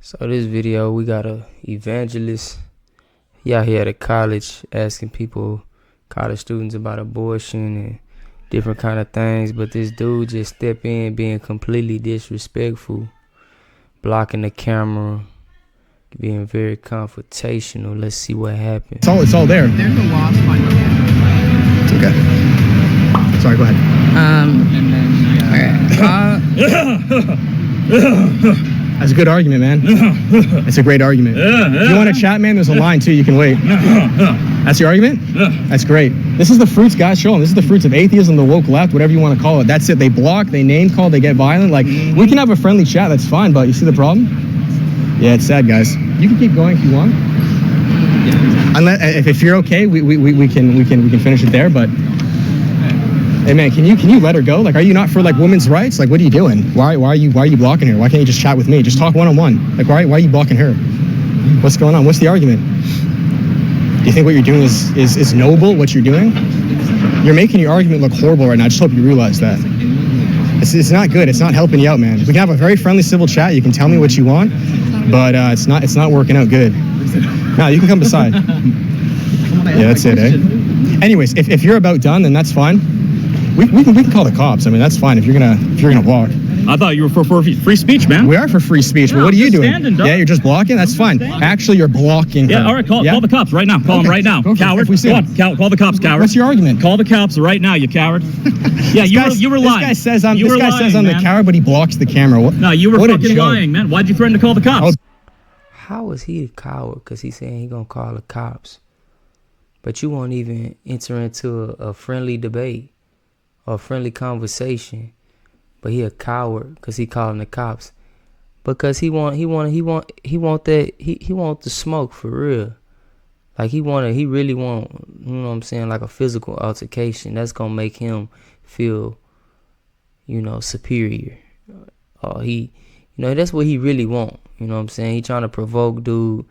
So this video, we got a evangelist. He out here at a college asking people, college students, about abortion and different kind of things. But this dude just step in being completely disrespectful, blocking the camera, being very confrontational. Let's see what happens. It's all there. There's a law behind the camera. It's okay. Sorry, go ahead. That's a good argument, man. That's a great argument. If you want to chat, man, there's a line too. You can wait. That's your argument? That's great. This is the fruits, guys. Show them. This is the fruits of atheism, the woke left, whatever you want to call it. That's it. They block, they name call, they get violent. Like, we can have a friendly chat. That's fine. But you see the problem? Yeah, it's sad, guys. You can keep going if you want. Unless, if you're okay, we can finish it there. But hey, man, can you let her go? Like, are you not for like women's rights? Like, what are you doing? Why are you blocking her? Why can't you just chat with me? Just talk one-on-one. Like, why are you blocking her? What's going on? What's the argument? Do you think what you're doing is noble? What you're doing? You're making your argument look horrible right now. I just hope you realize that. It's not good. It's not helping you out, man. We can have a very friendly, civil chat. You can tell me what you want, but it's not working out good. Now you can come beside. Yeah, that's it, eh? Anyways, if you're about done, then that's fine. We can call the cops. I mean, that's fine if you're gonna walk. I thought you were for free speech, man. We are for free speech, but what are you doing? Yeah, you're just blocking? That's fine. Actually, you're blocking her. Yeah, all right, call the cops right now. Call them right now. Coward. Go on, call the cops, coward. What's your argument? Call the cops right now, you coward. Yeah, you were lying. This guy says I'm the coward, but he blocks the camera. No, you were fucking lying, man. Why'd you threaten to call the cops? How is he a coward? Because he's saying he gonna call the cops. But you won't even enter into a friendly debate or a friendly conversation. But he a coward because he calling the cops. Because he want the smoke for real. Like he really want, you know what I'm saying, like a physical altercation. That's gonna make him feel, superior. That's what he really want. You know what I'm saying? He trying to provoke dude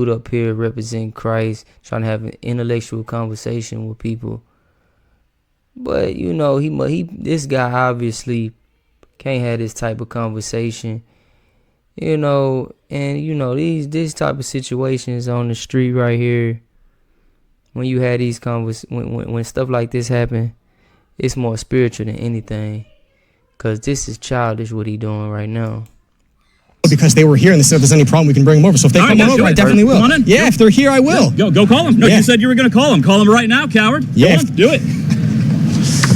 up here representing Christ, trying to have an intellectual conversation with people. But this guy obviously can't have this type of conversation, and these type of situations on the street right here. When you had these when stuff like this happen, it's more spiritual than anything, cause this is childish what he doing right now. Because they were here and they said if there's any problem we can bring them over. So if they come over, I definitely will. Yeah, if they're here, I will. Go call them. No, you said you were going to call them. Call them right now, coward. Yeah, do it.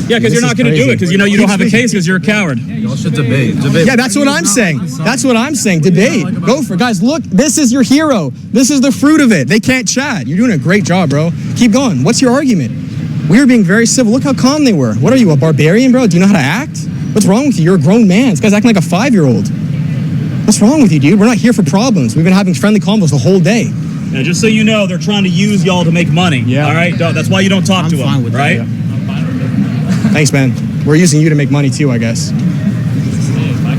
Yeah, because you're not going to do it because you don't have a case because you're a coward. Y'all should debate. Yeah, that's what I'm saying. That's what I'm saying. Debate. Go for it. Guys, look, this is your hero. This is the fruit of it. They can't chat. You're doing a great job, bro. Keep going. What's your argument? We were being very civil. Look how calm they were. What are you, a barbarian, bro? Do you know how to act? What's wrong with you? You're a grown man. This guy's acting like a 5-year-old. What's wrong with you, dude? We're not here for problems. We've been having friendly combos the whole day. Yeah, just so you know, they're trying to use y'all to make money. Yeah. All right? That's why you don't talk to them, right? That, yeah. I'm fine with it. Thanks, man. We're using you to make money, too, I guess.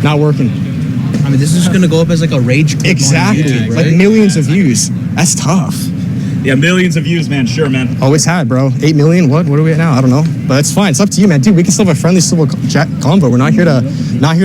Not working. I mean, this is just going to go up as like a rage clip. Exactly. On YouTube, like right? millions of views. That's tough. Yeah, millions of views, man. Sure, man. Always had, bro. 8 million? What are we at now? I don't know. But it's fine. It's up to you, man. Dude, we can still have a friendly civil chat convo. We're not here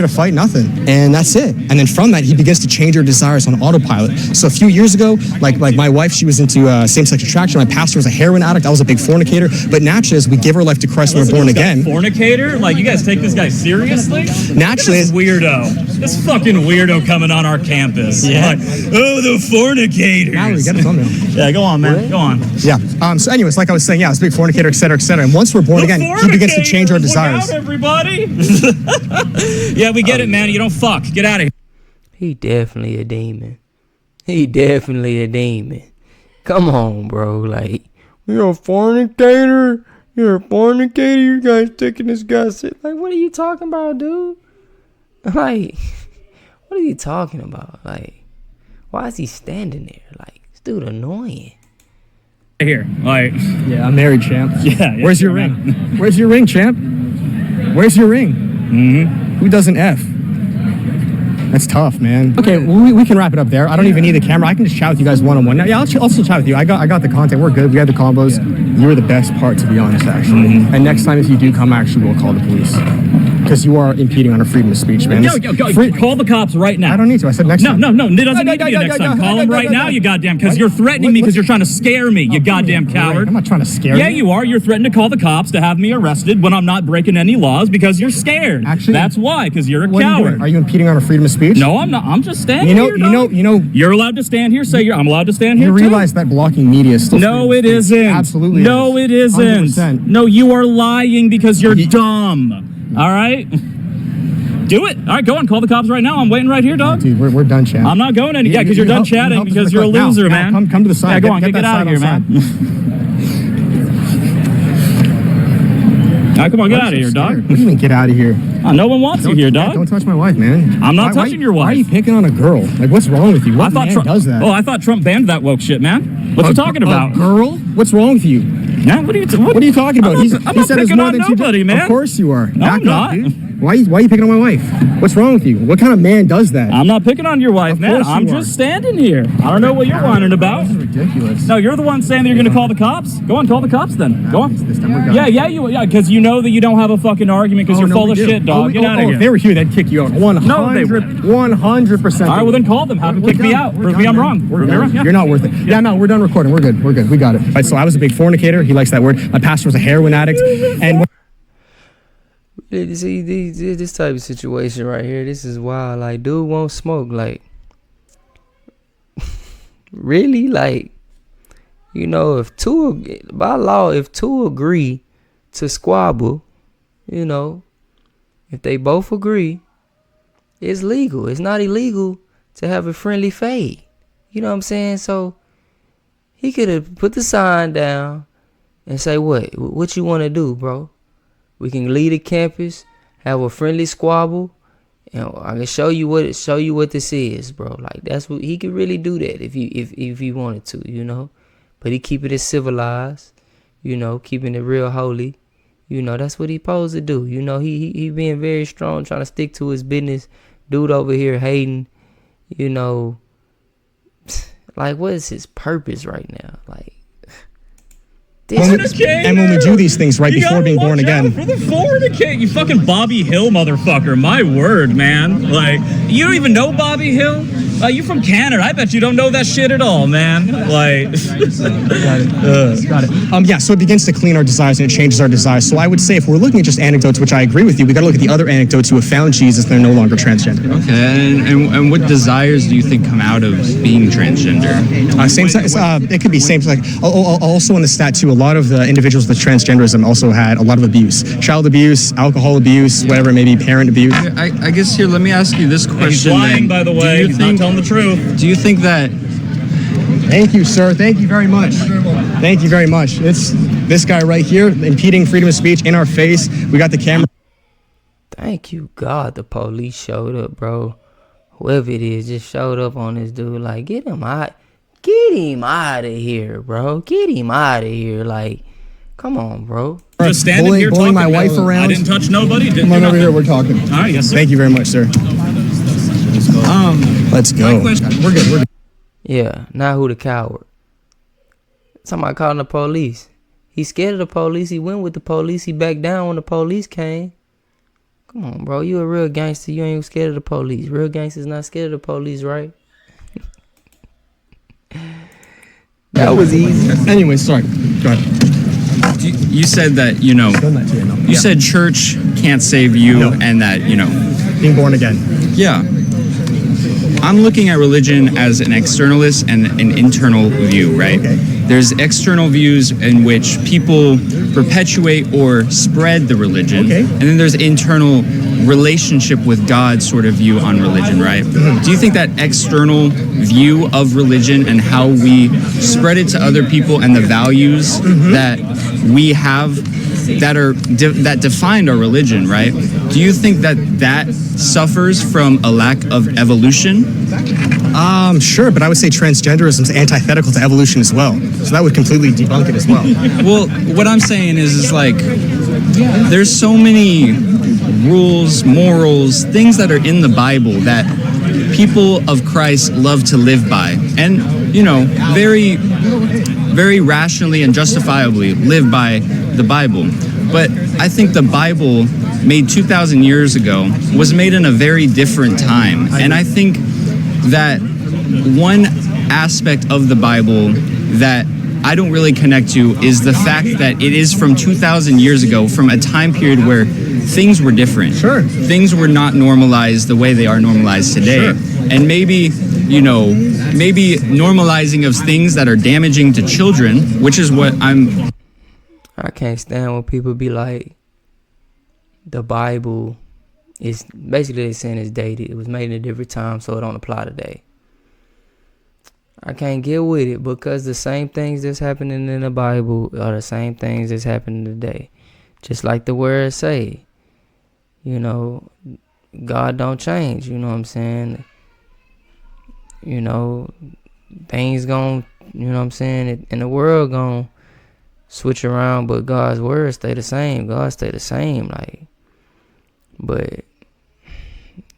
to fight nothing. And that's it. And then from that, he begins to change our desires on autopilot. So a few years ago, like my wife, she was into same-sex attraction. My pastor was a heroin addict. I was a big fornicator. But naturally, as we give our life to Christ, we're born again. Fornicator? Like, you guys take this guy seriously? Naturally. This weirdo. This fucking weirdo coming on our campus. Yeah. Like, oh, the fornicator. Now we get a thumbnail. Yeah, go on, man. Go on. Yeah. So anyways, like I was saying, yeah, I was a big fornicator, et cetera, et cetera. And once we're born again, he begins to change our desires. Look out, everybody. Yeah, we get it, man. You don't fuck. Get out of here. He definitely a demon. He definitely a demon. Come on, bro. Like, you're a fornicator. You're a fornicator. You guys taking this guy's shit. Like, what are you talking about, dude? Like, what are you talking about? Like, why is he standing there? Like, this dude annoying. Here, like, yeah, I'm married, champ. Yeah. Where's your ring? Where's your ring, champ? Where's your ring? Who doesn't F? That's tough, man. Okay, we can wrap it up there. I don't even need the camera. I can just chat with you guys one-on-one. Now, yeah, I'll still chat with you. I got the content. We're good. We had the combos. You were the best part, to be honest, actually. And next time, if you do come, actually, we'll call the police. because you are impeding on a freedom of speech, man. Call the cops right now. I don't need to. I said next time. No, it doesn't need to be the next time. Call them right now, you goddamn, because you're threatening me because you're trying to scare me, you goddamn coward. I'm not trying to scare you. Yeah, you are. You're threatening to call the cops to have me arrested when I'm not breaking any laws because you're scared. Actually, that's why, because you're a what coward. Are you impeding on a freedom of speech? No, I'm not. I'm just standing here. You're allowed to stand here. I'm allowed to stand here. You realize that blocking media is still No, it isn't. Absolutely. No, it isn't. 100%. No, you are lying because you're dumb. All right? Do it. All right, go on. Call the cops right now. I'm waiting right here, dog. Dude, we're done chatting. I'm not going any. Yeah, because you're done chatting because you're a loser, man. Come to the side. Yeah, go on. Get out of here, man. All right, come on, get out of here, dog. What do you mean, get out of here? No one wants you here, dog. Don't touch my wife, man. I'm not touching your wife. Why are you picking on a girl? Like, what's wrong with you? What man does that? Oh, I thought Trump banned that woke shit, man. What you talking about? A girl? What's wrong with you? Yeah, what are you talking about? I'm not picking on nobody, man. Of course you are. No, I'm not. Dude. Why are you picking on my wife? What's wrong with you? What kind of man does that? I'm not picking on your wife, man. I'm just standing here. I don't know what you're whining about. This is ridiculous. No, you're the one saying that you're going to call the cops. Go on, call the cops then. Go on. Yeah, because you know that you don't have a fucking argument because you're full of shit, dog. Get out of here. If they were here, they'd kick you out. 100%. All right, well then call them. Have them kick me out. Prove me I'm wrong. You're not worth it. Yeah, no, we're done recording. We're good. We got it. All right, so I was a big fornicator. He likes that word. My pastor was a heroin addict. And see, this type of situation right here, this is wild. Like, dude won't smoke. Like, really? Like, you know, by law, if two agree to squabble, you know, if they both agree, it's legal. It's not illegal to have a friendly fade. You know what I'm saying? So he could have put the sign down and say, what you want to do, bro? We can leave the campus, have a friendly squabble, and I can show you what this is, bro. Like, that's what he could really do that if he wanted to, you know. But he keep it civilized, you know, keeping it real holy. You know, that's what he supposed to do. You know, he being very strong, trying to stick to his business. Dude over here hating, you know, like, what is his purpose right now? Like, when we do these things right before being born again. For the fornicate, you fucking Bobby Hill motherfucker. My word, man. Like, you don't even know Bobby Hill? You from Canada. I bet you don't know that shit at all, man. Like, got it. Yeah, so it begins to clean our desires and it changes our desires. So I would say if we're looking at just anecdotes, which I agree with you, we got to look at the other anecdotes who have found Jesus and they're no longer transgender. Okay, and what desires do you think come out of being transgender? Same sex. It could be same sex. Also in the stat too, a lot of the individuals with transgenderism also had a lot of abuse, child abuse, alcohol abuse, whatever it may be, parent abuse. I guess here, let me ask you this question. He's lying, by the way. He's not telling the truth. Do you think that? Thank you, sir. Thank you very much. Thank you very much. It's this guy right here impeding freedom of speech in our face. We got the camera. Thank you, God. The police showed up, bro. Whoever it is just showed up on this dude. Like, get him out. Get him out of here, bro. Get him out of here. Like, come on, bro. Just standing here bullying talking. my wife around. I didn't touch nobody. Come on over here. We're talking. All right, yes, sir. Thank you very much, sir. Let's go. We're good. Yeah, now who the coward? Somebody calling the police. He's scared of the police. He went with the police. He backed down when the police came. Come on, bro. You a real gangster. You ain't scared of the police. Real gangsters not scared of the police, right? That was easy. Anyway, sorry. Go ahead. You said that, you know, you said church can't save you and that, you know. Being born again. Yeah. I'm looking at religion as an externalist and an internal view, right? Okay. There's external views in which people perpetuate or spread the religion. Okay. And then there's internal relationship with God sort of view on religion, right? Mm-hmm. Do you think that external view of religion and how we spread it to other people and the values that we have that defined our religion, right? Do you think that suffers from a lack of evolution? Sure, but I would say transgenderism is antithetical to evolution as well. So that would completely debunk it as well. Well, what I'm saying is like, there's so many rules, morals, things that are in the Bible that people of Christ love to live by. And, you know, very, very rationally and justifiably live by the Bible. But I think the Bible made 2,000 years ago was made in a very different time. And I think that one aspect of the Bible that I don't really connect to is the fact that it is from 2,000 years ago, from a time period where things were different. Sure. Things were not normalized the way they are normalized today. Sure. And maybe normalizing of things that are damaging to children, which is what I can't stand when people be like, the Bible is basically they're saying it's dated. It was made in a different time, so it don't apply today. I can't get with it because the same things that's happening in the Bible are the same things that's happening today. Just like the words say, you know, God don't change, you know what I'm saying? You know, things gon', you know what I'm saying, in the world gon' switch around, but God's words stay the same. God stay the same, like, but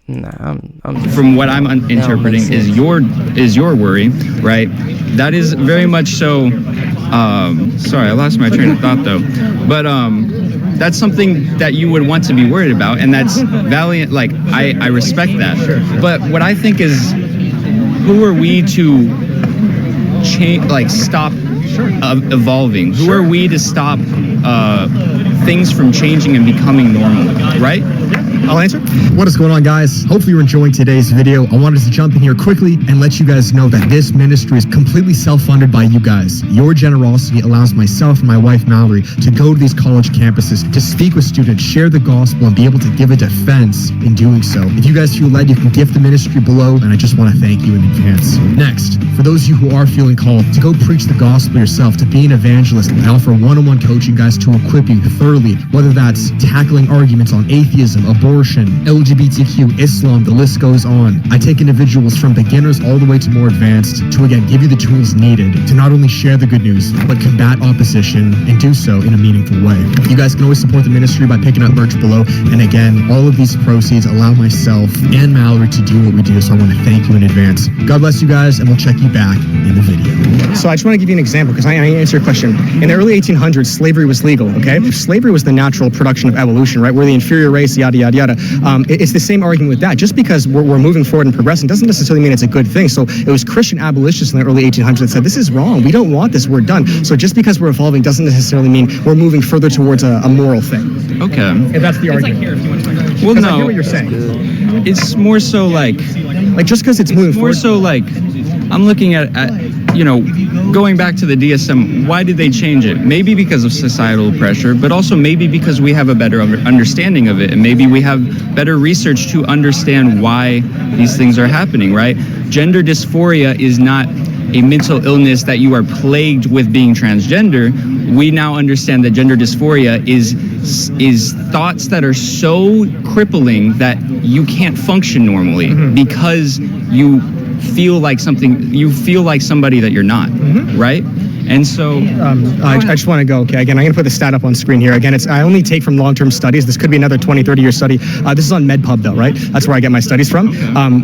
nah, I'm from what I'm interpreting is your worry, right? That is very much so. Sorry, I lost my train of thought though. But that's something that you would want to be worried about, and that's valiant. Like I respect that. But what I think is, who are we to change? Like stop evolving? Who are we to stop things from changing and becoming normal? Right? I'll answer. What is going on, guys? Hopefully you're enjoying today's video. I wanted to jump in here quickly and let you guys know that this ministry is completely self-funded by you guys. Your generosity allows myself and my wife Mallory to go to these college campuses to speak with students, share the gospel, and be able to give a defense in doing so. If you guys feel led, you can gift the ministry below, and I just want to thank you in advance. Next, for those of you who are feeling called to go preach the gospel yourself, to be an evangelist, I offer one-on-one coaching, guys, to equip you thoroughly, whether that's tackling arguments on atheism, abortion, LGBTQ, Islam, the list goes on. I take individuals from beginners all the way to more advanced to, again, give you the tools needed to not only share the good news, but combat opposition and do so in a meaningful way. You guys can always support the ministry by picking up merch below. And again, all of these proceeds allow myself and Mallory to do what we do. So I want to thank you in advance. God bless you guys, and we'll check you back in the video. So I just want to give you an example because I answer your question. In the early 1800s, slavery was legal, okay? Slavery was the natural production of evolution, right? We're the inferior race, yada, yada, yada. It's the same argument with that. Just because we're moving forward and progressing doesn't necessarily mean it's a good thing. So it was Christian abolitionists in the early 1800s that said, this is wrong. We don't want this. We're done. So just because we're evolving doesn't necessarily mean we're moving further towards a moral thing. Okay. If that's the argument. Well, no. I hear what you're saying. It's more so like just because it's moving more forward. so like I'm looking at going back to the DSM. Why did they change it? Maybe because of societal pressure, but also maybe because we have a better understanding of it, and maybe we have better research to understand why these things are happening, right? Gender dysphoria is not a mental illness that you are plagued with being transgender. We now understand that gender dysphoria is thoughts that are so crippling that you can't function normally because you feel like somebody that you're not, right? And so I just want to go, okay, again, I'm going to put the stat up on screen here. Again, I only take from long-term studies. This could be another 20, 30-year study. This is on MedPub, though, right? That's where I get my studies from.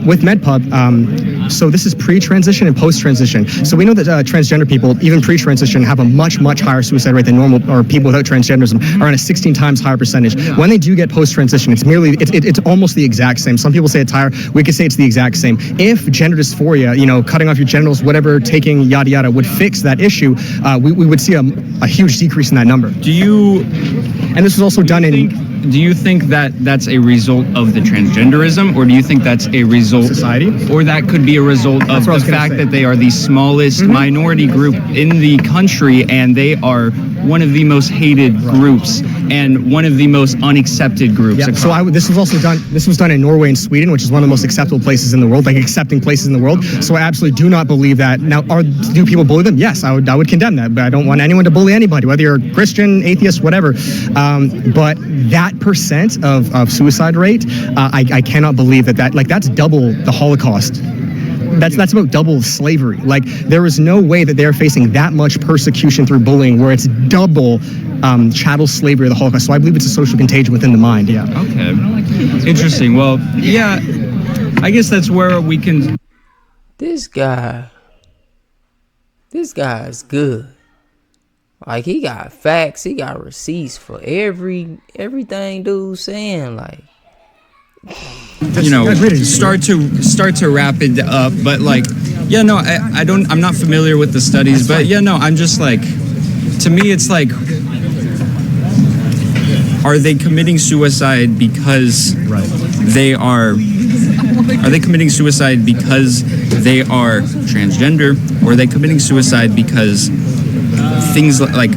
With MedPub, so this is pre-transition and post-transition. So we know that transgender people, even pre-transition, have a much, much higher suicide rate than normal, or people without transgenderism, around a 16 times higher percentage. When they do get post-transition, it's almost the exact same. Some people say it's higher. We could say it's the exact same. If gender dysphoria, cutting off your genitals, whatever, taking yada, yada, would fix that issue, we would see a huge decrease in that number. And this was also done do you think that that's a result of the transgenderism, or do you think that's a result society, or that could be a result of the fact that they are the smallest minority group in the country, and they are one of the most hated groups and one of the most unaccepted groups? Yeah. So this was done in Norway and Sweden, which is one of the most acceptable places in the world, like accepting places in the world. So I absolutely do not believe that. Now, do people bully them? Yes, I would condemn that, but I don't want anyone to bully anybody, whether you're Christian, atheist, whatever. But that percent of suicide rate, I cannot believe that's double the Holocaust. That's about double slavery. Like, there is no way that they're facing that much persecution through bullying where it's double chattel slavery or the Holocaust. So I believe it's a social contagion within the mind. Yeah. Okay. Interesting. Well, yeah, I guess that's where we can. This guy is good. Like, he got facts, he got receipts for everything dude's saying. Like, you know, start to wrap it up. But like, yeah, no, I'm not familiar with the studies, but yeah, no, I'm just like, to me, it's like, are they committing suicide because they are they committing suicide because they are transgender, or are they committing suicide because things like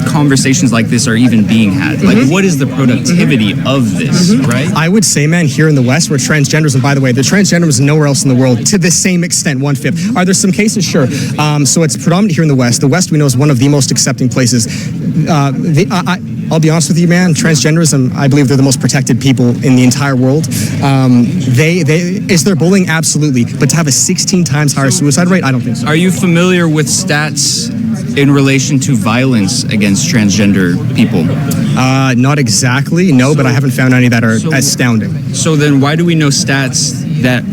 conversations like this are even being had? Like, what is the productivity of this, right? I would say, man, here in the West, where transgenderism, by the way, the transgenderism is nowhere else in the world to the same extent, 1/5. Are there some cases? Sure. So it's predominant here in the West. The West, we know, is one of the most accepting places. I'll be honest with you, man, transgenderism, I believe they're the most protected people in the entire world. Is there bullying? Absolutely. But to have a 16 times higher suicide rate, I don't think so. Are you familiar with stats in relation to violence against transgender people? Not exactly, no, but I haven't found any that are astounding. So then why do we know stats that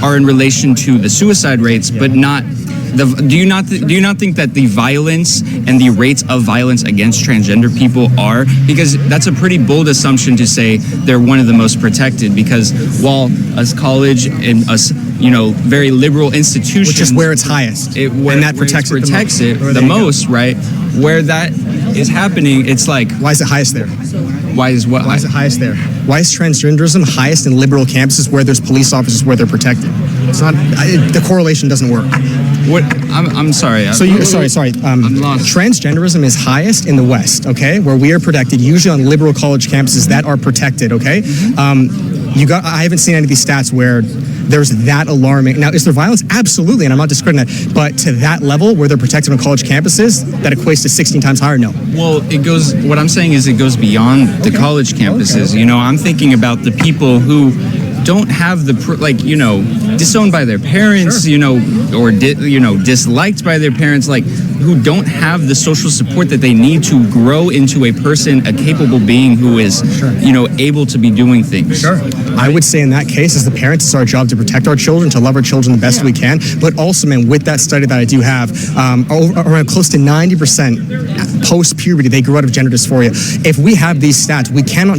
are in relation to the suicide rates, but not do you not think that the violence and the rates of violence against transgender people are? Because that's a pretty bold assumption to say they're one of the most protected, because while us college and us, you know, very liberal institutions, which is where it's highest, and that protects it the most, right? Where that is happening, it's like, why is it highest there? Why is it highest there? Why is transgenderism highest in liberal campuses where there's police officers, where they're protected? It's not. The correlation doesn't work. What? I'm sorry. Sorry. I'm lost. Transgenderism is highest in the West, okay, where we are protected, usually on liberal college campuses that are protected, okay? I haven't seen any of these stats where there's that alarming. Now, is there violence? Absolutely, and I'm not discrediting that. But to that level where they're protected on college campuses, that equates to 16 times higher, no. Well, what I'm saying is it goes beyond the college campuses. You know, I'm thinking about the people who don't have disowned by their parents, or disliked by their parents, like, who don't have the social support that they need to grow into a person, a capable being who is, able to be doing things. Sure. I would say in that case, as the parents, it's our job to protect our children, to love our children the best we can. But also, man, with that study that I do have, around close to 90% post-puberty, they grew out of gender dysphoria. If we have these stats, we can't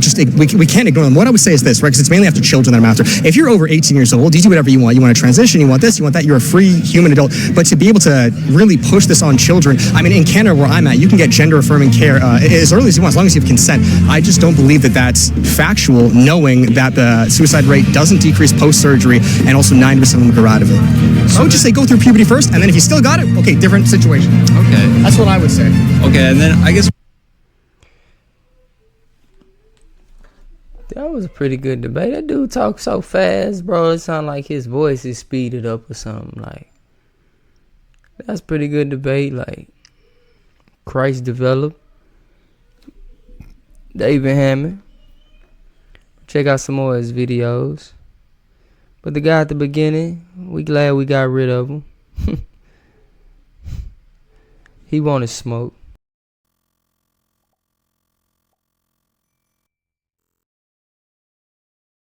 ignore them. What I would say is this, right? Because it's mainly after children that I'm after. If you're over 18 years old, you do whatever you want. You want to transition, you want this, you want that. You're a free human adult. But to be able to really push this on children, I mean, in Canada where I'm at, you can get gender-affirming care as early as you want, as long as you have consent. I just don't believe that that's factual, knowing that the suicide rate doesn't decrease post-surgery, and also 90% of them grow out of it. So I would just say go through puberty first, and then if you still got it, okay, different situation. Okay. That's what I would say. Okay, and then I guess... That was a pretty good debate. That dude talks so fast, bro. It sounds like his voice is speeded up or something. Like, that's pretty good debate. Like, Christ developed. David Hammond. Check out some more of his videos. But the guy at the beginning, we glad we got rid of him. He wanted smoke.